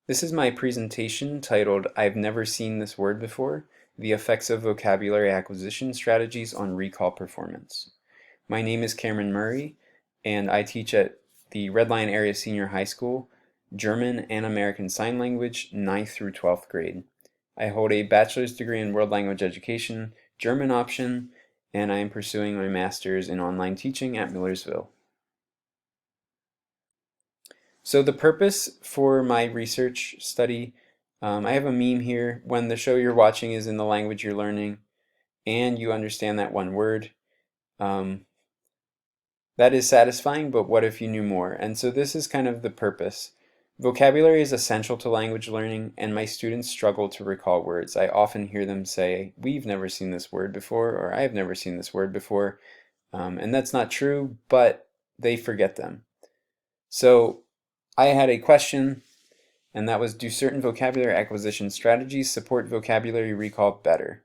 This is my presentation titled "I've Never Seen This Word Before: The Effects of Vocabulary Acquisition Strategies on Recall Performance." My name is Cameron Murray, and I teach at the Red Lion Area Senior High School, German and American Sign Language, 9th through 12th grade. I hold a bachelor's degree in World Language Education, German option, and I am pursuing my master's in online teaching at Millersville. So the purpose for my research study, I have a meme here. When the show you're watching is in the language you're learning and you understand that one word, um, that is satisfying, but what if you knew more? And so this is kind of the purpose. Vocabulary is essential to language learning, and my students struggle to recall words. I often hear them say, "We've never seen this word before," or "I have never seen this word before." And that's not true, but they forget them. So I had a question, and that was, do certain vocabulary acquisition strategies support vocabulary recall better?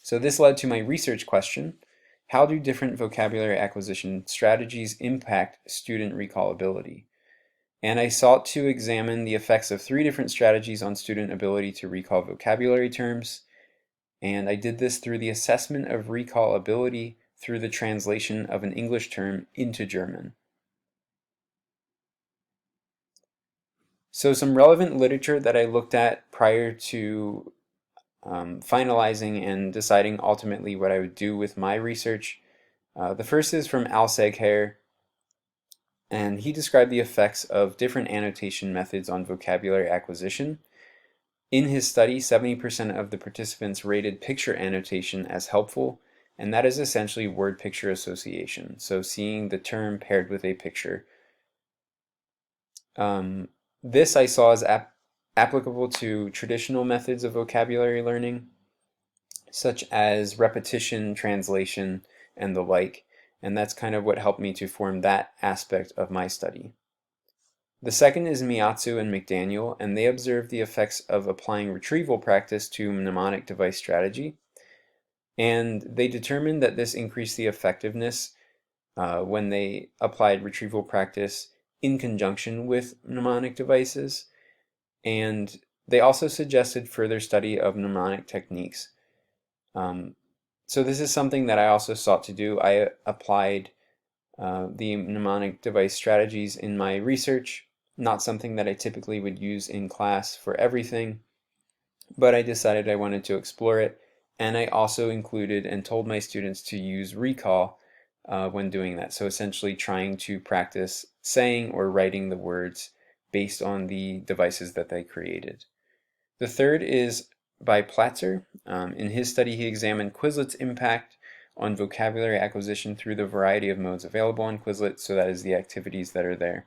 So this led to my research question: how do different vocabulary acquisition strategies impact student recallability? And I sought to examine the effects of 3 different strategies on student ability to recall vocabulary terms, and I did this through the assessment of recallability through the translation of an English term into German. So some relevant literature that I looked at prior to finalizing and deciding ultimately what I would do with my research. The first is from Al Segher, and he described the effects of different annotation methods on vocabulary acquisition. In his study, 70% of the participants rated picture annotation as helpful, and that is essentially word-picture association, so seeing the term paired with a picture. This I saw as applicable to traditional methods of vocabulary learning, such as repetition, translation, and the like, and that's kind of what helped me to form that aspect of my study. The second is Miatsu and McDaniel, and they observed the effects of applying retrieval practice to mnemonic device strategy, and they determined that this increased the effectiveness when they applied retrieval practice in conjunction with mnemonic devices, and they also suggested further study of mnemonic techniques. So this is something that I also sought to do. I applied the mnemonic device strategies in my research, not something that I typically would use in class for everything, but I decided I wanted to explore it, and I also included and told my students to use recall when doing that. So essentially trying to practice saying or writing the words based on the devices that they created. The third is by Platzer. In his study, he examined Quizlet's impact on vocabulary acquisition through the variety of modes available on Quizlet, so that is the activities that are there.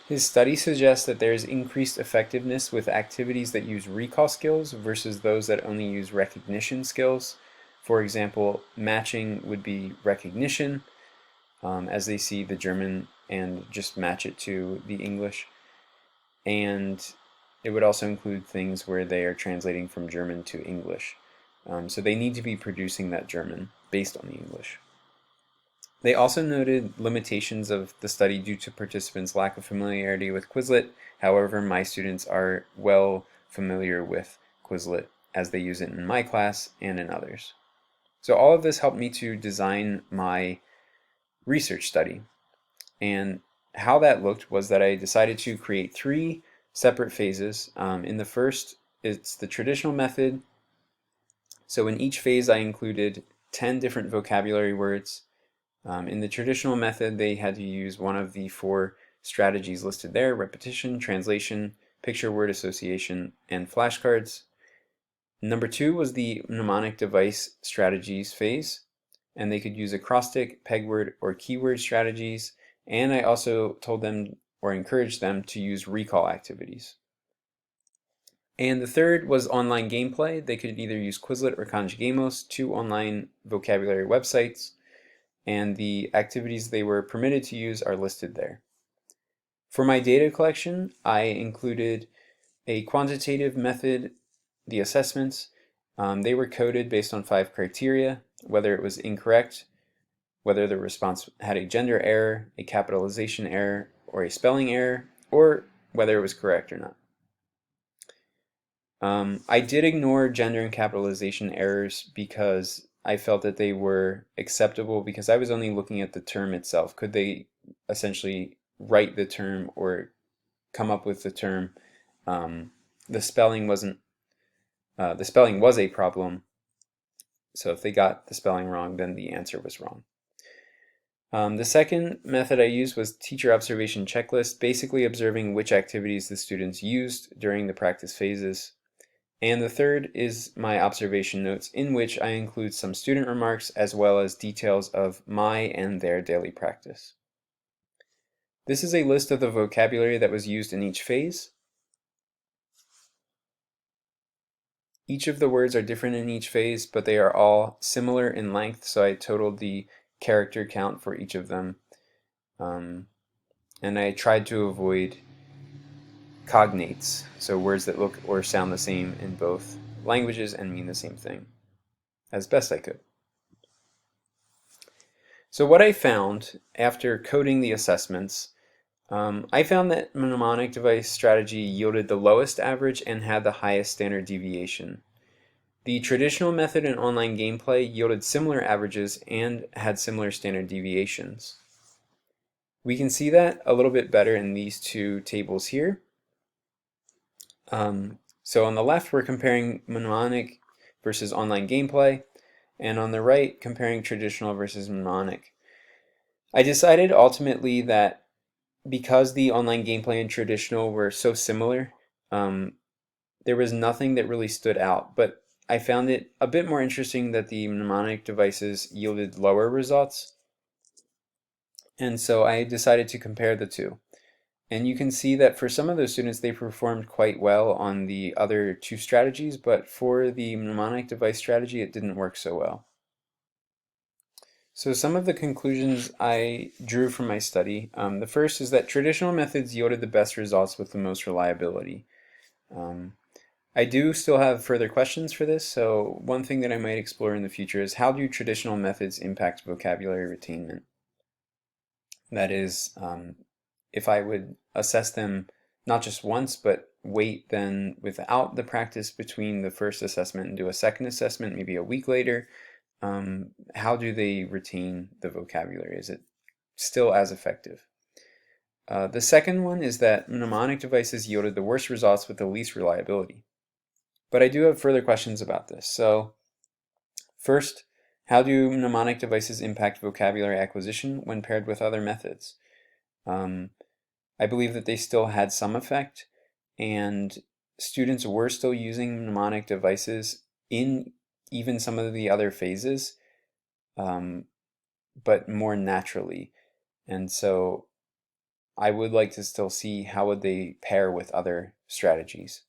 His study suggests that there is increased effectiveness with activities that use recall skills versus those that only use recognition skills. For example, matching would be recognition, as they see the German and just match it to the English. And it would also include things where they are translating from German to English. So they need to be producing that German based on the English. They also noted limitations of the study due to participants' lack of familiarity with Quizlet. However, my students are well familiar with Quizlet as they use it in my class and in others. So all of this helped me to design my research study. And how that looked was that I decided to create 3 separate phases. In the first, it's the traditional method. So in each phase, I included 10 different vocabulary words. In the traditional method, they had to use one of the 4 strategies listed there: repetition, translation, picture word association, and flashcards. Number 2 was the mnemonic device strategies phase, and they could use acrostic, pegword, or keyword strategies. And I also told them or encouraged them to use recall activities. And the third was online gameplay. They could either use Quizlet or Conjugamos, 2 online vocabulary websites, and the activities they were permitted to use are listed there. For my data collection, I included a quantitative method, the assessments. They were coded based on 5 criteria: whether it was incorrect, whether the response had a gender error, a capitalization error, or a spelling error, or whether it was correct or not. I did ignore gender and capitalization errors because I felt that they were acceptable because I was only looking at the term itself. Could they essentially write the term or come up with the term? The spelling wasn't. The spelling was a problem. So if they got the spelling wrong, then the answer was wrong. The second method I used was teacher observation checklist, basically observing which activities the students used during the practice phases. And the third is my observation notes, in which I include some student remarks as well as details of my and their daily practice. This is a list of the vocabulary that was used in each phase. Each of the words are different in each phase, but they are all similar in length, so I totaled the character count for each of them. And I tried to avoid cognates, so words that look or sound the same in both languages and mean the same thing, as best I could. So what I found after coding the assessments, I found that mnemonic device strategy yielded the lowest average and had the highest standard deviation. The traditional method in online gameplay yielded similar averages and had similar standard deviations. We can see that a little bit better in these two tables here. So on the left, we're comparing mnemonic versus online gameplay, and on the right, comparing traditional versus mnemonic. I decided ultimately that because the online gameplay and traditional were so similar, there was nothing that really stood out, but I found it a bit more interesting that the mnemonic devices yielded lower results, and so I decided to compare the two. And you can see that for some of those students, they performed quite well on the other two strategies, but for the mnemonic device strategy, it didn't work so well. So some of the conclusions I drew from my study, the first is that traditional methods yielded the best results with the most reliability. I do still have further questions for this, so one thing that I might explore in the future is how do traditional methods impact vocabulary retainment? That is, if I would assess them not just once, but wait then without the practice between the first assessment and do a second assessment, maybe a week later, how do they retain the vocabulary? Is it still as effective? The second one is that mnemonic devices yielded the worst results with the least reliability. But I do have further questions about this. So first, how do mnemonic devices impact vocabulary acquisition when paired with other methods? I believe that they still had some effect, and students were still using mnemonic devices in even some of the other phases, but more naturally. And so I would like to still see how would they pair with other strategies.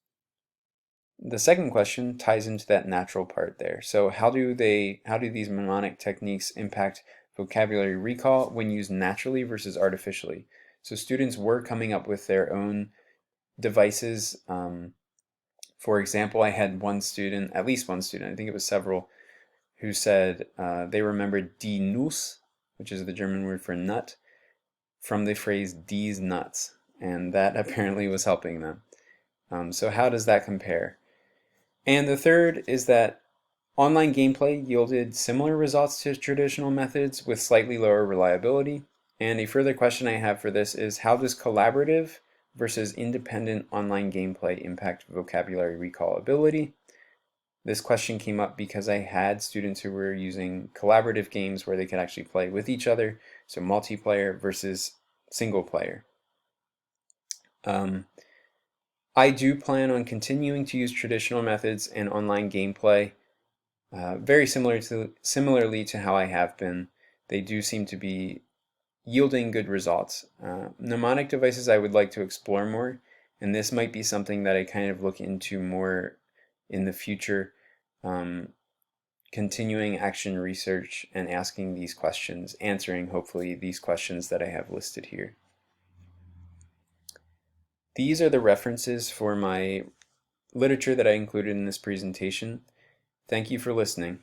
The second question ties into that natural part there. So how do these mnemonic techniques impact vocabulary recall when used naturally versus artificially? So students were coming up with their own devices. For example, I had one student, at least one student, I think it was several, who said they remembered die Nuss, which is the German word for nut, from the phrase "these nuts," and that apparently was helping them. So how does that compare? And the third is that online gameplay yielded similar results to traditional methods with slightly lower reliability. And a further question I have for this is how does collaborative versus independent online gameplay impact vocabulary recall ability? This question came up because I had students who were using collaborative games where they could actually play with each other, so multiplayer versus single player. I do plan on continuing to use traditional methods and online gameplay, very similarly to how I have been. They do seem to be yielding good results. Mnemonic devices I would like to explore more, and this might be something that I kind of look into more in the future, continuing action research and asking these questions, answering hopefully these questions that I have listed here. These are the references for my literature that I included in this presentation. Thank you for listening.